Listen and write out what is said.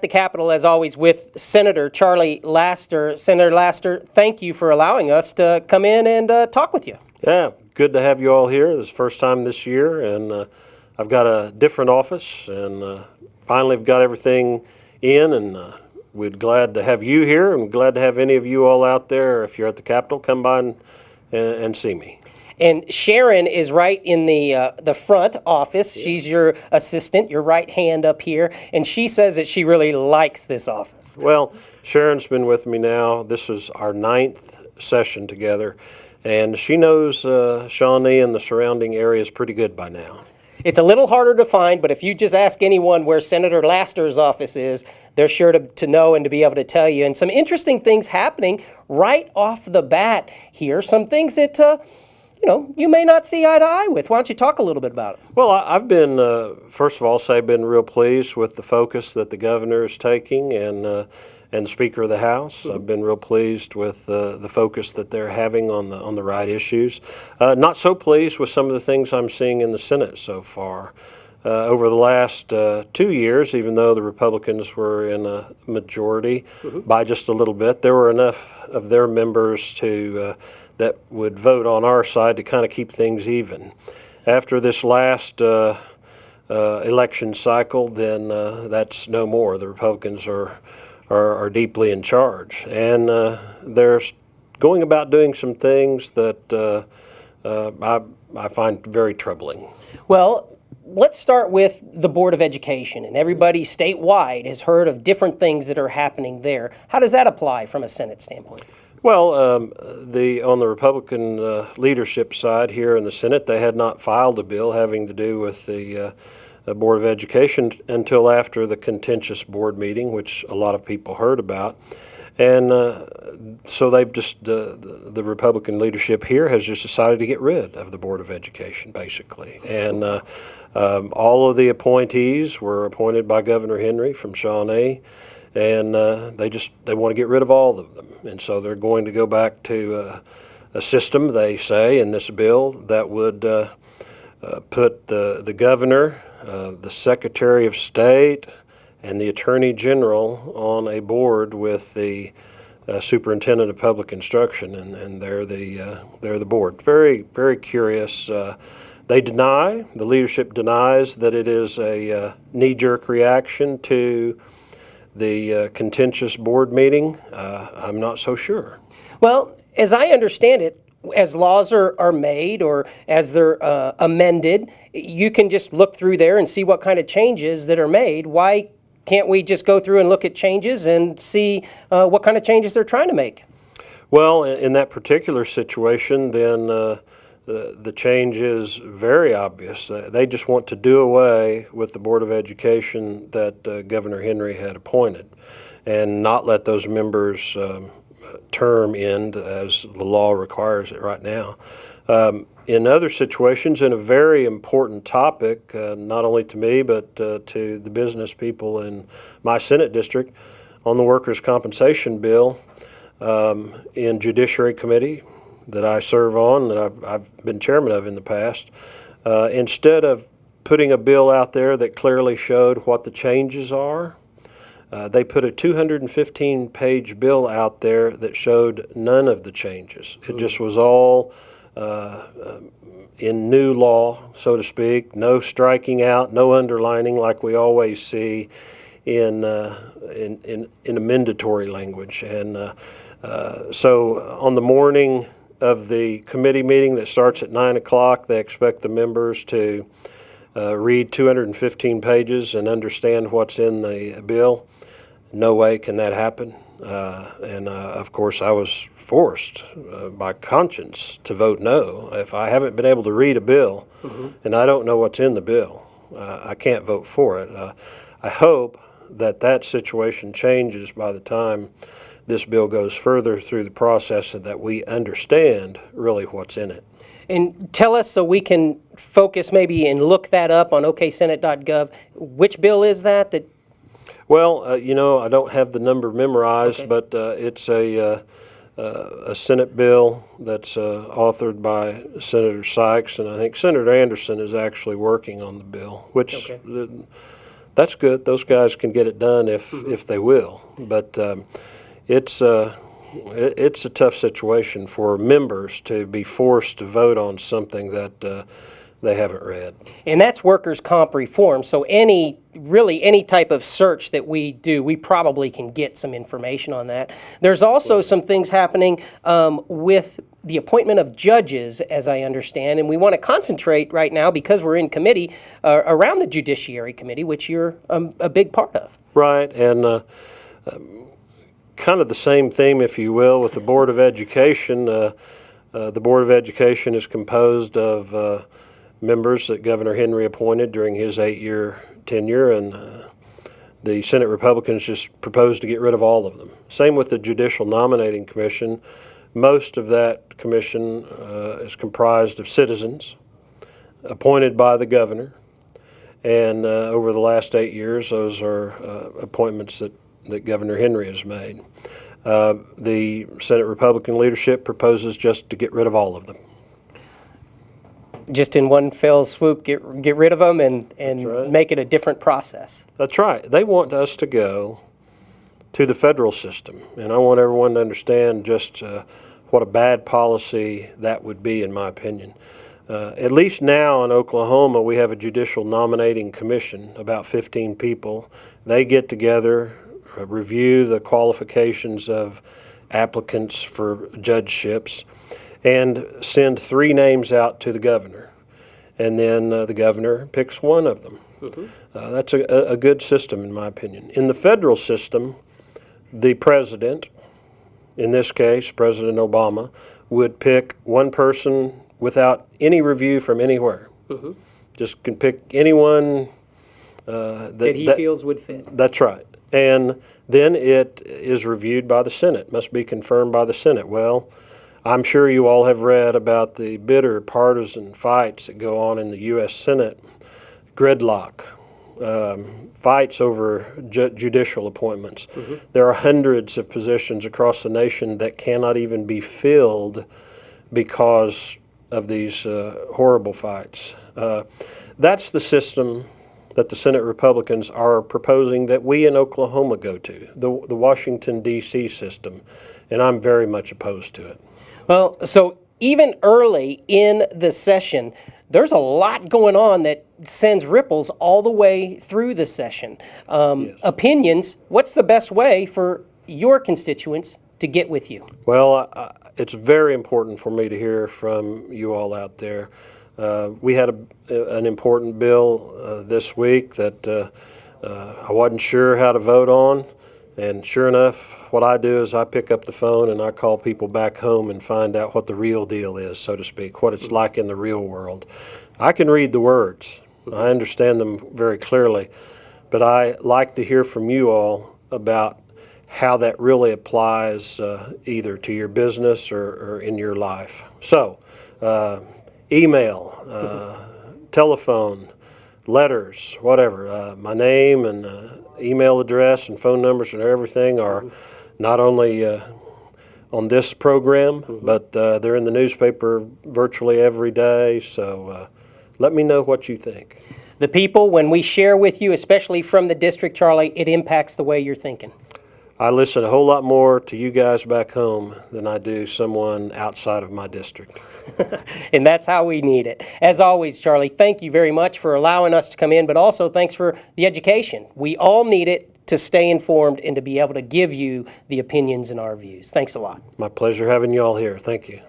the Capitol, as always, with Senator Charlie Laster. Senator Laster, thank you for allowing us to come in and talk with you. Yeah, good to have you all here. This is the first time this year, and I've got a different office, and finally I've got everything in, and we're glad to have you here, and glad to have any of you all out there. If you're at the Capitol, come by and see me. And Sharon is right in the front office. Yeah. She's your assistant, your right hand up here, and she says that she really likes this office. Well, Sharon's been with me now. This is our 9th session together, and she knows Shawnee and the surrounding areas pretty good by now. It's a little harder to find, but if you just ask anyone where Senator Laster's office is, they're sure to know and to be able to tell you. And some interesting things happening right off the bat here, some things that you may not see eye to eye with. Why don't you talk a little bit about it? Well, I've been, first of all, been real pleased with the focus that the governor is taking and the Speaker of the House. I've been real pleased with the focus that they're having on the right issues. Not so pleased with some of the things I'm seeing in the Senate so far. Over the last 2 years, even though the Republicans were in a majority by just a little bit, there were enough of their members that would vote on our side to kind of keep things even. After this last election cycle, then that's no more. The Republicans are deeply in charge, and they're going about doing some things that I find very troubling. Well, let's start with the Board of Education, and everybody statewide has heard of different things that are happening there. How does that apply from a Senate standpoint? Well, on the Republican leadership side here in the Senate, they had not filed a bill having to do with the Board of Education until after the contentious board meeting, which a lot of people heard about. And so they've just, the Republican leadership here has just decided to get rid of the Board of Education, basically. And all of the appointees were appointed by Governor Henry from Shawnee, and they want to get rid of all of them. And so they're going to go back to a system, they say, in this bill that would put the governor, the Secretary of State, and the Attorney General on a board with the Superintendent of Public Instruction, and they're the board. Very, very curious. The leadership denies that it is a knee-jerk reaction to the contentious board meeting. I'm not so sure. Well, as I understand it, as laws are made or as they're amended, you can just look through there and see what kind of changes that are made. Why can't we just go through and look at changes and see what kind of changes they're trying to make? Well, in that particular situation, then the change is very obvious. They just want to do away with the Board of Education that Governor Henry had appointed and not let those members term end as the law requires it right now. In other situations, in a very important topic, not only to me but to the business people in my Senate district, on the workers' compensation bill in Judiciary Committee that I serve on, that I've been chairman of in the past, instead of putting a bill out there that clearly showed what the changes are, they put a 215-page bill out there that showed none of the changes. It just was all in new law, so to speak, no striking out, no underlining like we always see in amendatory language. And so on the morning of the committee meeting that starts at 9 o'clock, they expect the members to read 215 pages and understand what's in the bill. No way can that happen. And of course, I was forced by conscience to vote no. If I haven't been able to read a bill and I don't know what's in the bill, I can't vote for it. I hope that situation changes by the time this bill goes further through the process so that we understand really what's in it. And tell us, so we can focus maybe and look that up on oksenate.gov, which bill is that? Well, I don't have the number memorized, but it's a Senate bill that's authored by Senator Sykes, and I think Senator Anderson is actually working on the bill, which That's good. Those guys can get it done if they will. But it's a tough situation for members to be forced to vote on something that they haven't read. And that's workers' comp reform. So really any type of search that we do, we probably can get some information on that. There's also some things happening with the appointment of judges, as I understand, and we want to concentrate right now, because we're in committee, around the Judiciary Committee, which you're a big part of. Right, and kind of the same theme, if you will, with the Board of Education. The Board of Education is composed of members that Governor Henry appointed during his 8-year tenure, and the Senate Republicans just proposed to get rid of all of them. Same with the Judicial Nominating Commission. Most of that commission is comprised of citizens appointed by the governor, and over the last 8 years, those are appointments that Governor Henry has made. The Senate Republican leadership proposes just to get rid of all of them. Just in one fell swoop, get rid of them and right. Make it a different process. That's right. They want us to go to the federal system, and I want everyone to understand just what a bad policy that would be, in my opinion. At least now in Oklahoma, we have a judicial nominating commission, about 15 people. They get together, review the qualifications of applicants for judgeships, and send 3 names out to the governor. And then the governor picks one of them. That's a good system, in my opinion. In the federal system, the president, in this case, President Obama, would pick one person without any review from anywhere. Just can pick anyone that he feels would fit. That's right. And then it is reviewed by the Senate, must be confirmed by the Senate. Well, I'm sure you all have read about the bitter partisan fights that go on in the U.S. Senate, gridlock, fights over judicial appointments. There are hundreds of positions across the nation that cannot even be filled because of these horrible fights. That's the system that the Senate Republicans are proposing that we in Oklahoma go to, the Washington, D.C. system, and I'm very much opposed to it. Well, so even early in the session, there's a lot going on that sends ripples all the way through the session. Yes. Opinions, what's the best way for your constituents to get with you? Well, it's very important for me to hear from you all out there. We had an important bill this week that I wasn't sure how to vote on. And sure enough, what I do is I pick up the phone and I call people back home and find out what the real deal is, so to speak, what it's like in the real world. I can read the words. I understand them very clearly. But I like to hear from you all about how that really applies either to your business or in your life. So, email, telephone, letters, whatever. My name and email address and phone numbers and everything are not only on this program, but they're in the newspaper virtually every day. So let me know what you think. The people, when we share with you, especially from the district, Charlie, it impacts the way you're thinking. I listen a whole lot more to you guys back home than I do someone outside of my district. And that's how we need it. As always, Charlie, thank you very much for allowing us to come in, but also thanks for the education. We all need it to stay informed and to be able to give you the opinions and our views. Thanks a lot. My pleasure having you all here. Thank you.